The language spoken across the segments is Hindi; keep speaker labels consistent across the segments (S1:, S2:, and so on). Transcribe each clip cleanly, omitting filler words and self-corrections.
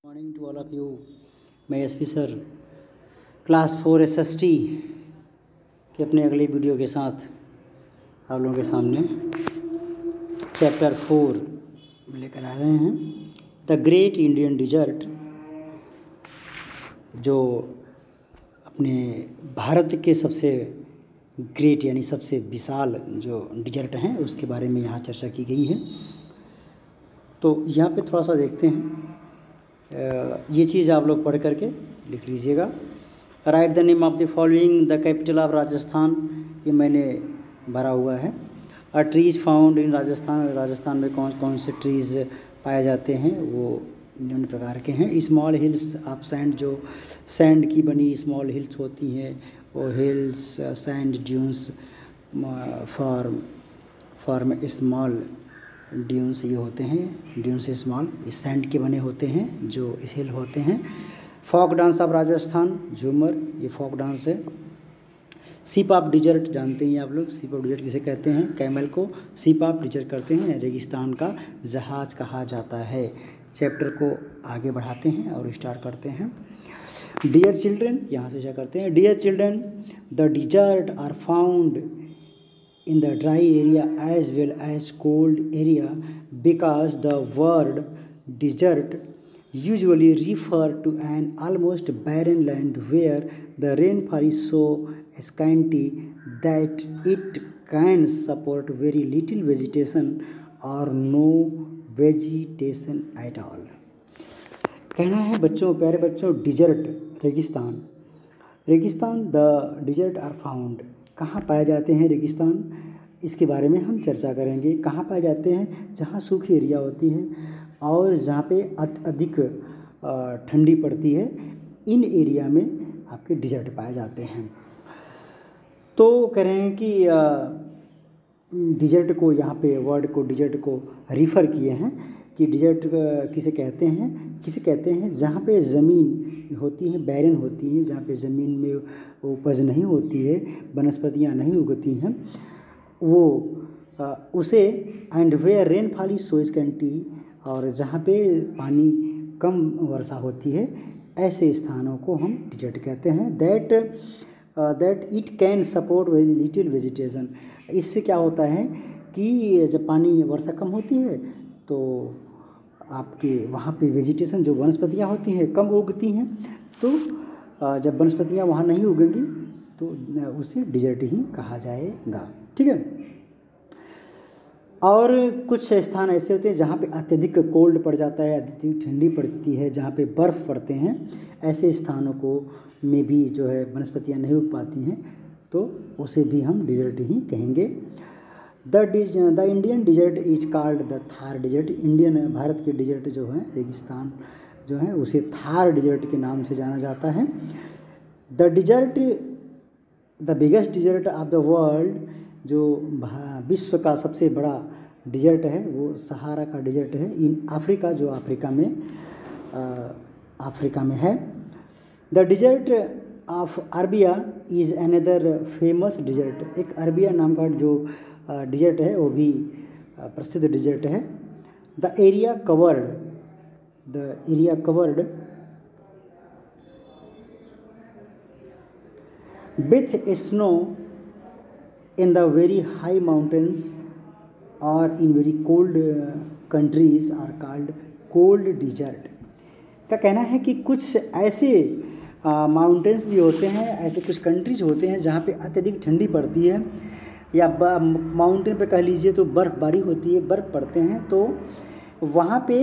S1: Morning to all of you. मैं एसपी सर क्लास 4 एसएसटी के अपने अगले वीडियो के साथ आप लोगों के सामने चैप्टर 4 लेकर आ रहे हैं। द ग्रेट इंडियन डिजर्ट, जो अपने भारत के सबसे ग्रेट यानी सबसे विशाल जो डिजर्ट हैं उसके बारे में यहाँ चर्चा की गई है। तो यहाँ पे थोड़ा सा देखते हैं, ये चीज़ आप लोग पढ़ करके लिख लीजिएगा। Right the name of the following the capital of Rajasthan, ये मैंने भरा हुआ है। Trees found in Rajasthan, Rajasthan में कौन कौन से ट्रीज़ पाए जाते हैं वो निम्न प्रकार के हैं। स्मॉल हिल्स ऑफ सैंड, जो सैंड की बनी स्मॉल हिल्स होती हैं वो hills sand dunes form small dunes, ये होते हैं ड्यून्स स्मॉल, इस सैंड के बने होते हैं जो हिल होते हैं। फोक डांस ऑफ राजस्थान, झूमर, ये फोक डांस है। शिप ऑफ डिजर्ट, जानते हैं आप लोग शिप ऑफ डिजर्ट किसे कहते हैं, कैमल को शिप ऑफ डिजर्ट करते हैं, रेगिस्तान का जहाज कहा जाता है। चैप्टर को आगे बढ़ाते हैं और स्टार्ट करते हैं। डियर चिल्ड्रन, यहाँ से क्या करते हैं। Dear children, the desert are found in the dry area as well as cold area because the word desert usually refer to an almost barren land where the rainfall is so scanty that it can support very little vegetation or no vegetation at all। कहना है बच्चों, प्यारे बच्चों, डिजर्ट रेगिस्तान, रेगिस्तान द डिजर्ट आर फाउंड, कहाँ पाए जाते हैं रेगिस्तान, इसके बारे में हम चर्चा करेंगे। कहाँ पाए जाते हैं, जहाँ सूखी एरिया होती है और जहाँ पे अधिक ठंडी पड़ती है, इन एरिया में आपके डिजर्ट पाए जाते हैं। तो कह रहे हैं कि डिजर्ट को यहाँ पे वर्ड को डिजर्ट को रिफ़र किए हैं कि डिजर्ट किसे कहते हैं, किसे कहते हैं जहाँ पे ज़मीन होती है, बैरन होती है, जहाँ पे ज़मीन में उपज नहीं होती है, वनस्पतियाँ नहीं उगती हैं, वो उसे and where rainfall is so scanty, और जहाँ पे पानी कम वर्षा होती है, ऐसे स्थानों को हम डिजर्ट कहते हैं। That it can support very little vegetation, इससे क्या होता है कि जब पानी वर्षा कम होती है तो आपके वहाँ पे वेजिटेशन जो वनस्पतियाँ होती हैं कम उगती हैं, तो जब वनस्पतियाँ वहाँ नहीं उगेंगी तो उसे डिजर्ट ही कहा जाएगा। ठीक है। और कुछ स्थान ऐसे होते हैं जहाँ पे अत्यधिक कोल्ड पड़ जाता है, अत्यधिक ठंडी पड़ती है, जहाँ पे बर्फ़ पड़ते हैं, ऐसे स्थानों को में भी जो है वनस्पतियाँ नहीं उग पाती हैं, तो उसे भी हम डिजर्ट ही कहेंगे। The Indian desert is called the Thar desert, Indian Bharat के डिजर्ट जो है रेगिस्तान जो है उसे थार डिजर्ट के नाम से जाना जाता है। The dessert the biggest desert of the world, जो विश्व का सबसे बड़ा डिजर्ट है वो सहारा का डिजर्ट है, इन अफ्रीका, जो अफ्रीका में है। The desert of Arabia is another famous desert, एक अरबिया नाम का जो डिजर्ट है वो भी प्रसिद्ध डिजर्ट है। The area covered with snow in the very high mountains or in very cold countries are called cold desert। का कहना है कि कुछ ऐसे माउंटेन्स भी होते हैं, ऐसे कुछ कंट्रीज होते हैं जहाँ पे अत्यधिक ठंडी पड़ती है, या माउंटेन पे कह लीजिए तो बर्फ़बारी होती है, बर्फ़ पड़ते हैं, तो वहाँ पे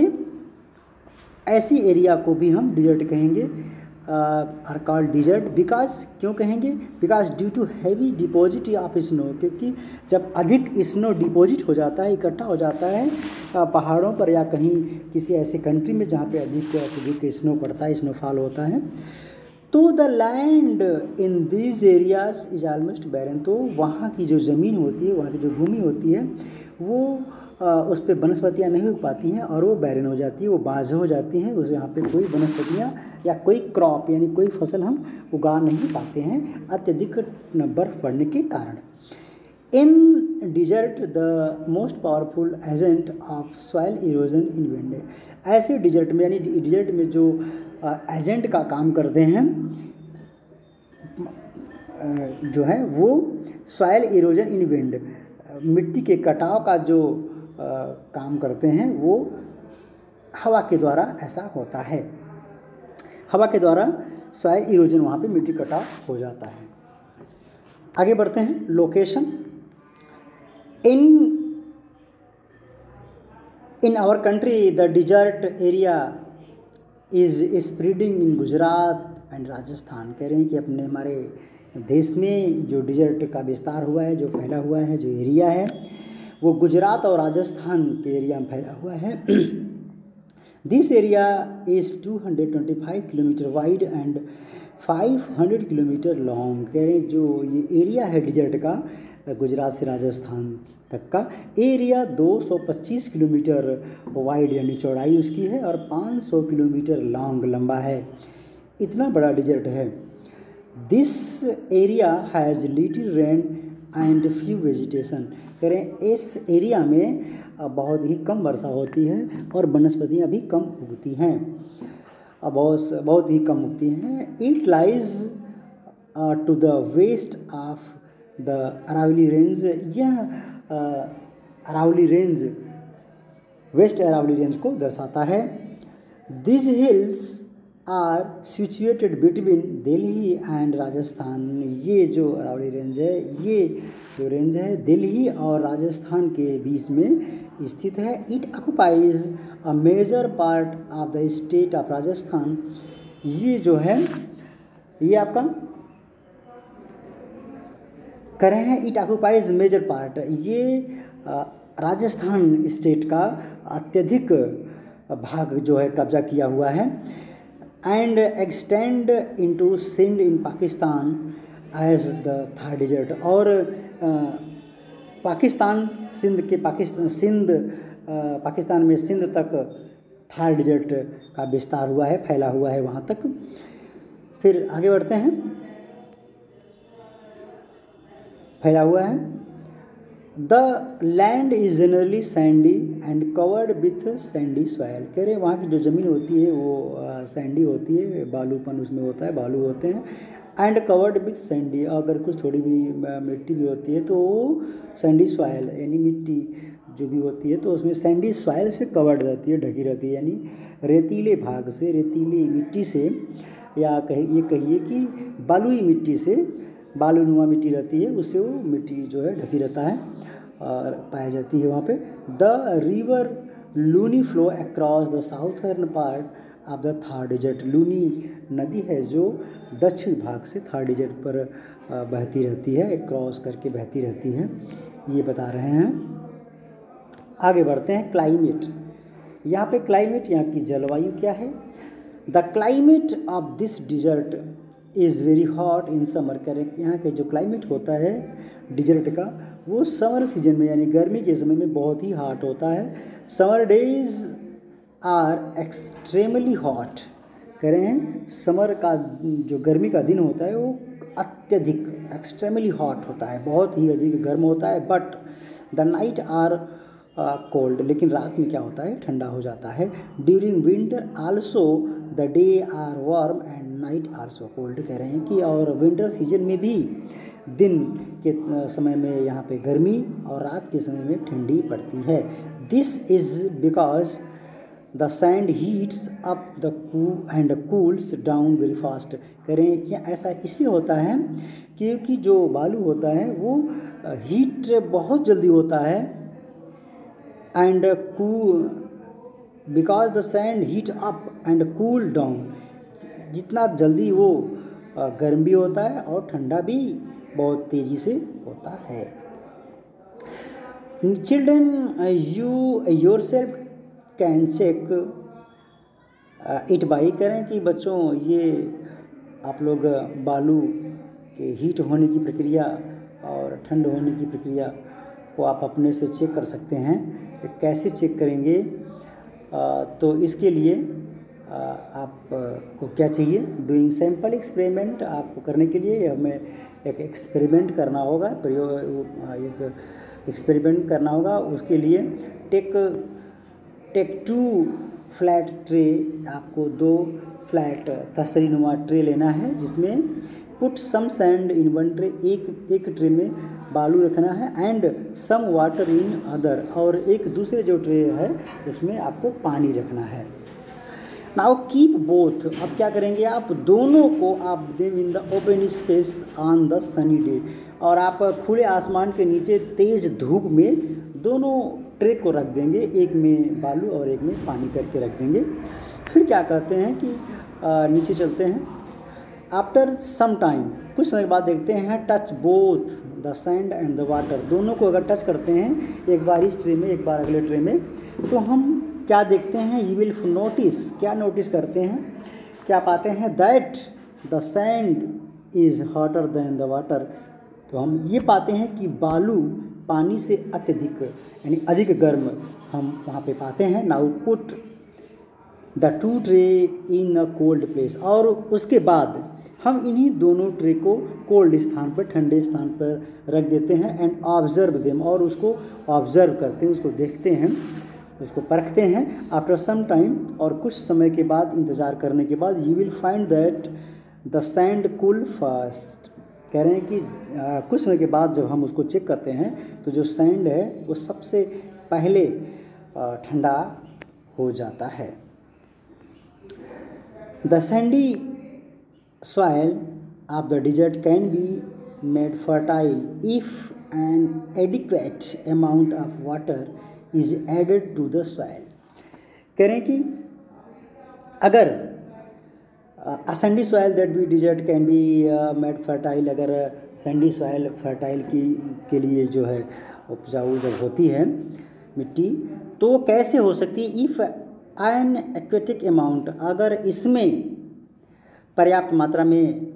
S1: ऐसी एरिया को भी हम डिजर्ट कहेंगे। आर कॉल्ड डिजर्ट बिकॉज, क्यों कहेंगे, because due to heavy deposit of snow, क्योंकि जब अधिक स्नो डिपॉजिट हो जाता है, इकट्ठा हो जाता है पहाड़ों पर या कहीं किसी ऐसे कंट्री में जहाँ पे अधिक स्नो पड़ता है, स्नोफॉल होता है, तो the land in this areas is almost barren, तो वहाँ की जो ज़मीन होती है, वहाँ की जो भूमि होती है, वो उस पर वनस्पतियाँ नहीं उग पाती हैं और वो बैरन हो जाती है, वो बाज़ हो जाती हैं, उस यहाँ पे कोई वनस्पतियाँ या कोई क्रॉप यानी कोई फसल हम उगा नहीं पाते हैं अत्यधिक बर्फ़ पड़ने के कारण। In desert the most powerful agent of soil erosion in wind. ऐसे डिजर्ट में, यानी डिजर्ट में जो एजेंट का काम करते हैं जो है वो सॉइल इरोजन इन विंड, मिट्टी के कटाव का जो काम करते हैं वो हवा के द्वारा ऐसा होता है। हवा के द्वारा सॉइल इरोजन, वहाँ पे मिट्टी कटाव हो जाता है। आगे बढ़ते हैं। Location. In our country the desert area is spreading in Gujarat and Rajasthan. कह रहे हैं कि अपने हमारे देश में जो डिजर्ट का विस्तार हुआ है, जो फैला हुआ है, जो एरिया है, वो गुजरात और राजस्थान के एरिया में फैला हुआ है। This area is 225 kilometre wide and 500 kilometre long. कह रहे हैं जो ये एरिया है डिजर्ट का, गुजरात से राजस्थान तक का एरिया 225 किलोमीटर वाइड यानी चौड़ाई उसकी है और 500 किलोमीटर लॉन्ग, लंबा है। इतना बड़ा डिजर्ट है। This area has little rain and few vegetation. कह रहे हैं इस एरिया में बहुत ही कम वर्षा होती है और वनस्पतियाँ भी कम उगती हैं, बहुत ही कम उगती हैं। It lies to the west of the Aravalli range. यह Aravalli range, west Aravalli range को दर्शाता है। This hills are situated between Delhi and Rajasthan. ये जो अरावली रेंज है, ये जो रेंज है दिल्ली और राजस्थान के बीच में स्थित है। It occupies a major part of the state of Rajasthan. ये जो है ये आपका कह रहे हैं इट ऑक्युपाइज मेजर पार्ट, ये राजस्थान स्टेट का अत्यधिक भाग जो है कब्जा किया हुआ है। And extend into Sindh in Pakistan as the Thar desert. और पाकिस्तान, पाकिस्तान में सिंध तक थार डिजर्ट का विस्तार हुआ है, फैला हुआ है वहाँ तक। फिर आगे बढ़ते हैं। फैला हुआ है। The land is generally Sandy and covered with Sandy soil. कह रहे हैं वहाँ की जो ज़मीन होती है वो सैंडी होती है, बालूपन उसमें होता है, बालू होते हैं। एंड कवर्ड विथ सैंडी, अगर कुछ थोड़ी भी मिट्टी भी होती है तो वो सैंडी सॉयल यानी मिट्टी जो भी होती है तो उसमें सैंडी सॉयल से कवर्ड रहती है, ढकी रहती है, यानी रेतीले भाग से, रेतीली मिट्टी से, या ये कहिए कि बालुई मिट्टी से, बालूनुमा मिट्टी रहती है उससे वो मिट्टी जो है ढकी रहता है और पाई जाती है वहाँ पे। The river Luni flow across the southern part of the Thar desert. Luni नदी है जो दक्षिण भाग से थार डिजर्ट पर बहती रहती है, क्रॉस करके बहती रहती है, ये बता रहे हैं। आगे बढ़ते हैं। क्लाइमेट। यहाँ पे क्लाइमेट, यहाँ की जलवायु क्या है। The climate of this desert is very hot in summer. Correct. यहाँ के जो क्लाइमेट होता है डिजर्ट का वो समर सीजन में यानी गर्मी के समय में बहुत ही हॉट होता है। Summer days are extremely hot. कह रहे हैं समर का जो गर्मी का दिन होता है वो अत्यधिक एक्सट्रीमली हॉट होता है, बहुत ही अधिक गर्म होता है। But the night are cold, लेकिन रात में क्या होता है, ठंडा हो जाता है। During winter also the day are warm and night also cold. कह रहे हैं कि और विंटर सीजन में भी दिन के समय में यहाँ पे गर्मी और रात के समय में ठंडी पड़ती है। This is because the sand heats up the end cools down very fast. कह रहे हैं यह ऐसा इसलिए होता है क्योंकि जो बालू होता है वो हीट बहुत जल्दी होता है and because the sand heat up and cool down. जितना जल्दी वो गर्म भी होता है और ठंडा भी बहुत तेज़ी से होता है। Children you yourself can check it by. करें कि बच्चों ये आप लोग बालू के हीट होने की प्रक्रिया और ठंड होने की प्रक्रिया को आप अपने से चेक कर सकते हैं। कैसे चेक करेंगे, तो इसके लिए आपको क्या चाहिए, डूइंग सैम्पल एक्सपेरिमेंट। आपको करने के लिए हमें एक एक्सपेरिमेंट करना होगा, एक एक्सपेरिमेंट करना होगा। उसके लिए टेक 2 फ्लैट ट्रे, आपको 2 फ्लैट तस्तरी नुमा ट्रे लेना है, जिसमें put some sand in one tray, एक ट्रे में बालू रखना है, and some water in other, और एक दूसरे जो ट्रे है उसमें आपको पानी रखना है। नाउ कीप बोथ, अब क्या करेंगे आप दोनों को आप them in the open space on the sunny day, और आप खुले आसमान के नीचे तेज़ धूप में दोनों ट्रे को रख देंगे, एक में बालू और एक में पानी करके रख देंगे। फिर क्या करते हैं कि नीचे चलते हैं। आफ्टर सम टाइम, कुछ समय बाद देखते हैं, touch both the sand and the water, दोनों को अगर टच करते हैं, एक बार इस ट्रे में एक बार अगले ट्रे में, तो हम क्या देखते हैं, यू विल नोटिस, क्या नोटिस करते हैं, क्या पाते हैं, that the sand is hotter then the water, तो हम ये पाते हैं कि बालू पानी से अत्यधिक यानी अधिक गर्म हम वहाँ पे पाते हैं। Now put the 2 tray in a cold place, और उसके बाद हम इन्हीं दोनों ट्रे को कोल्ड स्थान पर, ठंडे स्थान पर रख देते हैं, एंड ऑब्जर्व देम, और उसको ऑब्जर्व करते हैं, उसको देखते हैं, उसको परखते हैं। आफ्टर सम टाइम, और कुछ समय के बाद, इंतज़ार करने के बाद, you will find that the sand cool fast, कह रहे हैं कि कुछ समय के बाद जब हम उसको चेक करते हैं तो जो सैंड है वो सबसे पहले ठंडा हो जाता है। The Sandy soil of the desert can be made fertile if an adequate amount of water is added to the soil। कह रहे हैं कि अगर sandy soil that be desert can be made fertile, अगर सैंडी सॉइल फर्टाइल के लिए जो है उपजाऊ जब होती है मिट्टी, तो कैसे हो सकती है, इफ़ एन एक्वेटिक अमाउंट, अगर इसमें पर्याप्त मात्रा में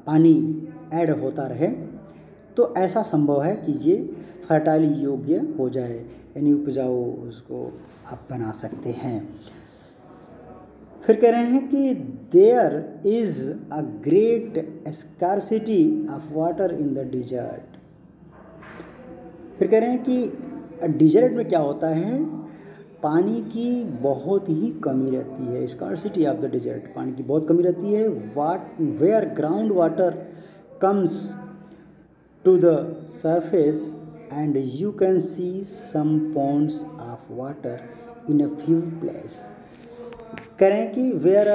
S1: पानी ऐड होता रहे तो ऐसा संभव है कि ये फर्टाइल योग्य हो जाए, यानी उपजाऊ उसको आप बना सकते हैं। फिर कह रहे हैं कि there is a great scarcity of water in the desert. फिर कह रहे हैं कि डिजर्ट में क्या होता है, पानी की बहुत ही कमी रहती है, स्कार्सिटी ऑफ द डिजर्ट, पानी की बहुत कमी रहती है। Where ground water comes to the surface and you can see some ponds of water in a few place. कह रहे हैं कि वेयर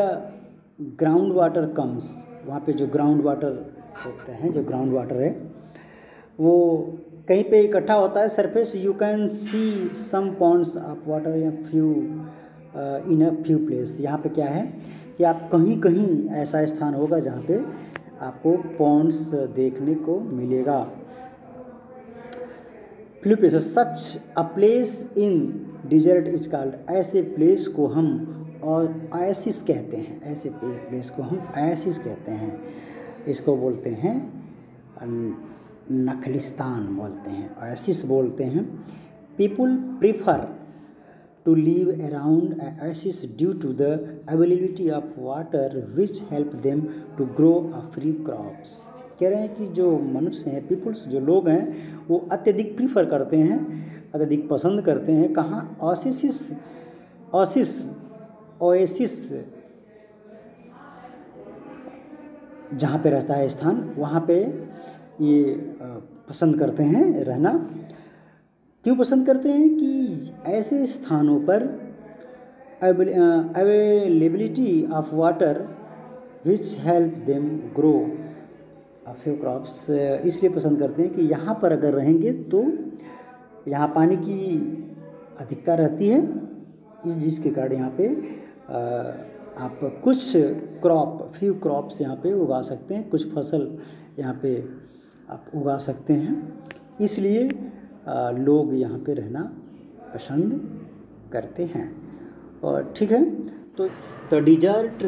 S1: ग्राउंड वाटर कम्स, वहाँ पे जो ग्राउंड वाटर होते हैं, जो ग्राउंड वाटर है वो कहीं पे इकट्ठा होता है surface, you can see some ponds of water या few in a few place. यहाँ पे क्या है कि आप कहीं कहीं ऐसा स्थान होगा जहाँ पे आपको पॉन्ड्स देखने को मिलेगा। Few place, such a place in desert is called, ऐसे प्लेस को हम और ओएसिस कहते हैं, ऐसे प्लेस को हम ओएसिस कहते हैं, इसको बोलते हैं नखलिस्तान बोलते हैं, ओएसिस बोलते हैं। People prefer to live around oasis due to the availability of water which help them to grow a free crops. कह रहे हैं कि जो मनुष्य हैं, पीपुल्स जो लोग हैं, वो अत्यधिक प्रीफर करते हैं, अत्यधिक पसंद करते हैं कहाँ, ओएसिस जहाँ पे रहता है स्थान, वहाँ पे ये पसंद करते हैं रहना। क्यों पसंद करते हैं कि ऐसे स्थानों पर availability of water which help them grow a few crops, इसलिए पसंद करते हैं कि यहाँ पर अगर रहेंगे तो यहाँ पानी की अधिकता रहती है, जिसके कारण यहाँ पे आप कुछ फ्यू क्रॉप्स यहाँ पे उगा सकते हैं, कुछ फसल यहाँ पे आप उगा सकते हैं, इसलिए लोग यहाँ पे रहना पसंद करते हैं। और ठीक है, तो डिजर्ट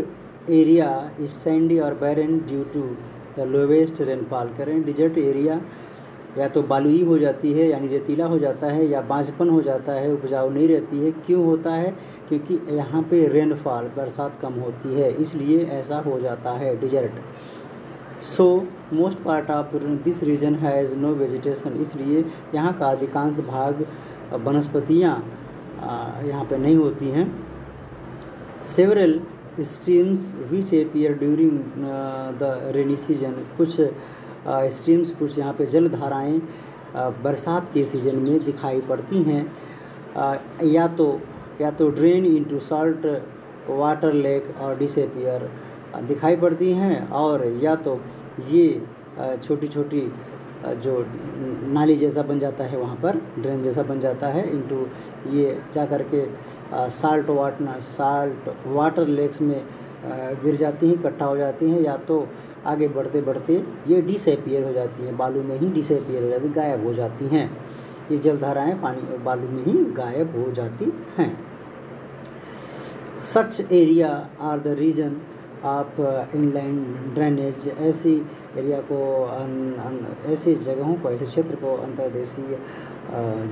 S1: एरिया इज सैंडी और barren due to the lowest rainfall. करें डिजर्ट एरिया या तो बालुई हो जाती है यानी रेतीला हो जाता है, या बांझपन हो जाता है, उपजाऊ नहीं रहती है। क्यों होता है? क्योंकि यहाँ पे रेनफॉल बरसात कम होती है, इसलिए ऐसा हो जाता है desert. So most part of this region has no vegetation, इसलिए यहाँ का अधिकांश भाग वनस्पतियाँ यहाँ पे नहीं होती हैं। Several streams which appear during the rainy season, कुछ स्ट्रीम्स, कुछ यहाँ पे जल धाराएँ बरसात के सीज़न में दिखाई पड़ती हैं, या तो drain into salt water lake और डिसअपीयर दिखाई पड़ती हैं, और या तो ये छोटी छोटी जो नाली जैसा बन जाता है, वहाँ पर ड्रेन जैसा बन जाता है, इनटू ये जा कर के साल्ट वाटर लेक्स में गिर जाती हैं, इकट्ठा हो जाती हैं, या तो आगे बढ़ते बढ़ते ये डिसअपीयर हो जाती हैं, बालू में ही डिसअपीयर हो जाती, गायब हो जाती हैं। ये जलधाराएँ पानी बालू में ही गायब हो जाती हैं। Such area are the region of inland drainage, ऐसी एरिया को ऐसी जगहों को, ऐसे क्षेत्र को अंतर्देशीय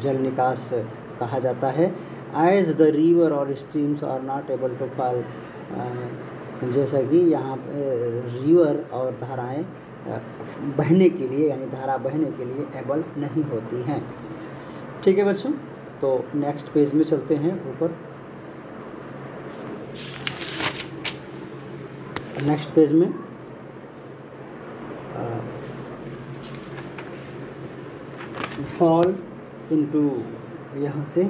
S1: जल निकास कहा जाता है। एज द रिवर और streams are not able to fall, जैसा कि यहाँ रिवर और धाराएं बहने के लिए, यानी धारा बहने के लिए एबल नहीं होती हैं। ठीक है बच्चों, तो नेक्स्ट पेज में चलते हैं ऊपर। नेक्स्ट पेज में फॉल इनटू, यहाँ से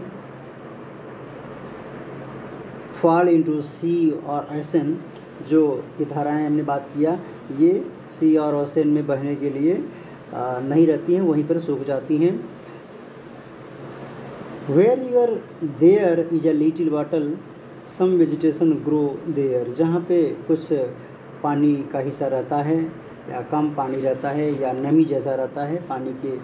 S1: फॉल इनटू सी और ओशन, जो ये धाराएँ हमने बात किया, ये सी और ओशन में बहने के लिए नहीं रहती हैं, वहीं पर सूख जाती हैं। Where your there is a little water some vegetation grow there, जहाँ पे कुछ पानी का हिस्सा रहता है या कम पानी रहता है या नमी जैसा रहता है पानी के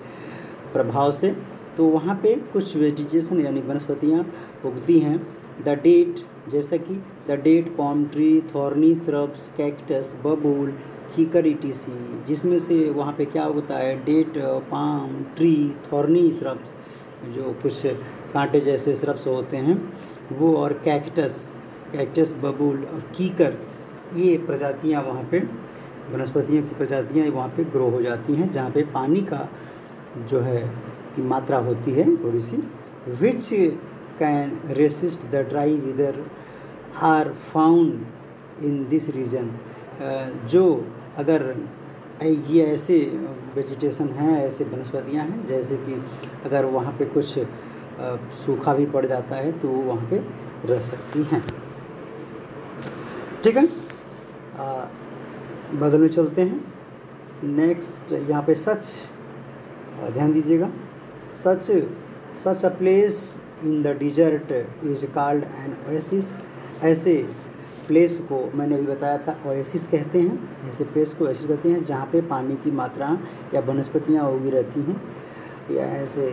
S1: प्रभाव से, तो वहाँ पे कुछ वेजिटेशन यानी वनस्पतियाँ उगती हैं। द डेट, जैसा कि the date, palm tree, thorny shrubs, cactus, बबूल, कीकर इटीसी, जिसमें से वहाँ पे क्या उगता है, date, palm tree, thorny shrubs, जो कुछ कांटे जैसे श्रब्स होते हैं वो, और कैक्टस, बबूल और कीकर, ये प्रजातियाँ वहाँ पे, वनस्पतियों की प्रजातियाँ वहाँ पे ग्रो हो जाती हैं, जहाँ पे पानी का जो है की मात्रा होती है थोड़ी सी। Which can resist the dry weather are found in this region, जो अगर ये ऐसे वेजिटेशन हैं, ऐसे वनस्पतियाँ हैं, जैसे कि अगर वहाँ पे कुछ सूखा भी पड़ जाता है तो वो वहाँ पे रह सकती हैं। ठीक है, बगल में चलते हैं। नेक्स्ट यहाँ पे सच, ध्यान दीजिएगा, such a place in the desert is called an oasis, ऐसे प्लेस को मैंने अभी बताया था ओएसिस कहते हैं, ऐसे प्लेस को ओएसिस कहते हैं जहाँ पे पानी की मात्रा या वनस्पतियाँ उगी रहती हैं, या ऐसे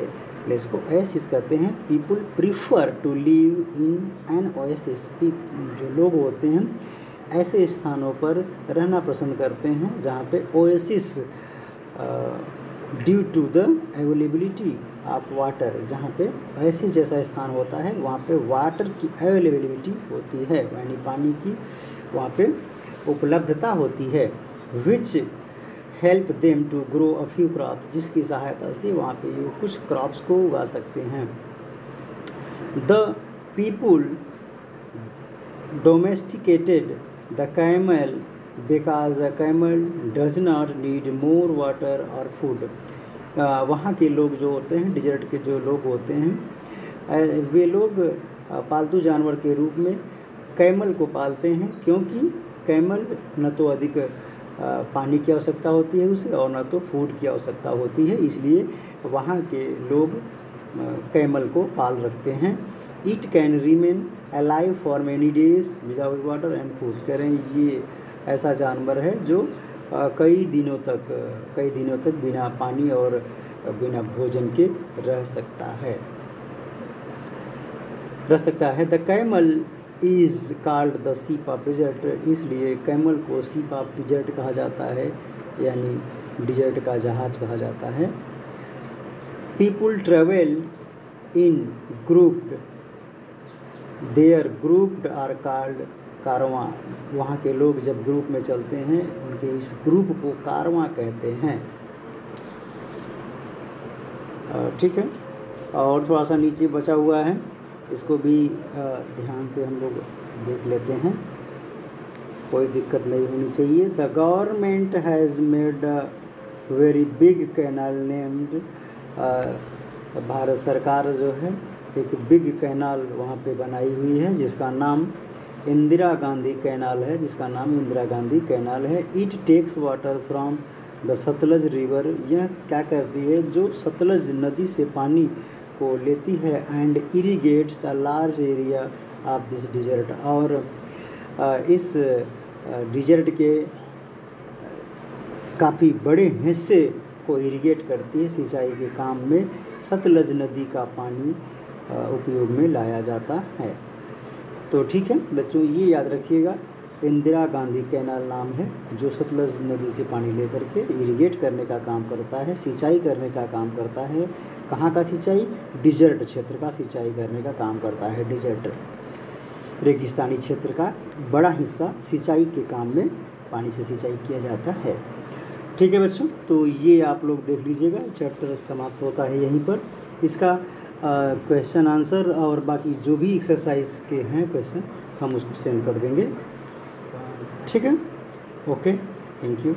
S1: प्लेस को ओएसिस कहते हैं। People prefer to live in an oasis, जो लोग होते हैं ऐसे स्थानों पर रहना पसंद करते हैं जहाँ पे oasis, due to the availability of water, जहाँ पे ओएसिस जैसा स्थान होता है वहाँ पे वाटर की अवेलेबिलिटी होती है, यानी पानी की वहाँ पे उपलब्धता होती है। Which help them to grow a few crop, जिसकी सहायता से वहाँ पे ये कुछ क्रॉप्स को उगा सकते हैं। The people domesticated the camel because a camel does not need more water और फूड, वहाँ के लोग जो होते हैं, डिजर्ट के जो लोग होते हैं, वे लोग पालतू जानवर के रूप में कैमल को पालते हैं, क्योंकि कैमल न तो अधिक पानी की आवश्यकता होती है उसे, और न तो फूड की आवश्यकता होती है, इसलिए वहाँ के लोग कैमल को पाल रखते हैं। It can remain alive for many days without water and food, कह रहे हैं ये ऐसा जानवर है जो कई दिनों तक बिना पानी और बिना भोजन के रह सकता है। The camel is called the sheep of dessert, इसलिए कैमल को शीप ऑफ डिजर्ट कहा जाता है, यानी डिजर्ट का जहाज कहा जाता है। People travel in grouped, there grouped are called caravan, वहाँ के लोग जब ग्रुप में चलते हैं उनके इस ग्रुप को कारवां कहते हैं। ठीक है, और थोड़ा सा नीचे बचा हुआ है, इसको भी ध्यान से हम लोग देख लेते हैं, कोई दिक्कत नहीं होनी चाहिए। The government has made a very big canal named, Bharat सरकार जो है एक बिग कैनाल वहाँ पे बनाई हुई है जिसका नाम इंदिरा गांधी कैनाल है, जिसका नाम इंदिरा गांधी कैनाल है। It takes water from the Sutlej river, यह क्या करती है, जो सतलज नदी से पानी को लेती है। And irrigates a large area of this desert, और इस डिजर्ट के काफ़ी बड़े हिस्से को इरीगेट करती है, सिंचाई के काम में सतलज नदी का पानी उपयोग में लाया जाता है। तो ठीक है बच्चों, ये याद रखिएगा, इंदिरा गांधी कैनाल नाम है जो सतलज नदी से पानी लेकर के इरीगेट करने का काम करता है, सिंचाई करने का काम करता है। कहाँ का सिंचाई? डिजर्ट क्षेत्र का सिंचाई करने का काम करता है। डिजर्ट रेगिस्तानी क्षेत्र का बड़ा हिस्सा सिंचाई के काम में पानी से सिंचाई किया जाता है। ठीक है बच्चों, तो ये आप लोग देख लीजिएगा, चैप्टर समाप्त होता है यहीं पर। इसका क्वेश्चन आंसर और बाकी जो भी एक्सरसाइज के हैं क्वेश्चन हम उसको सेंड कर देंगे। ठीक है, ओके, थैंक यू।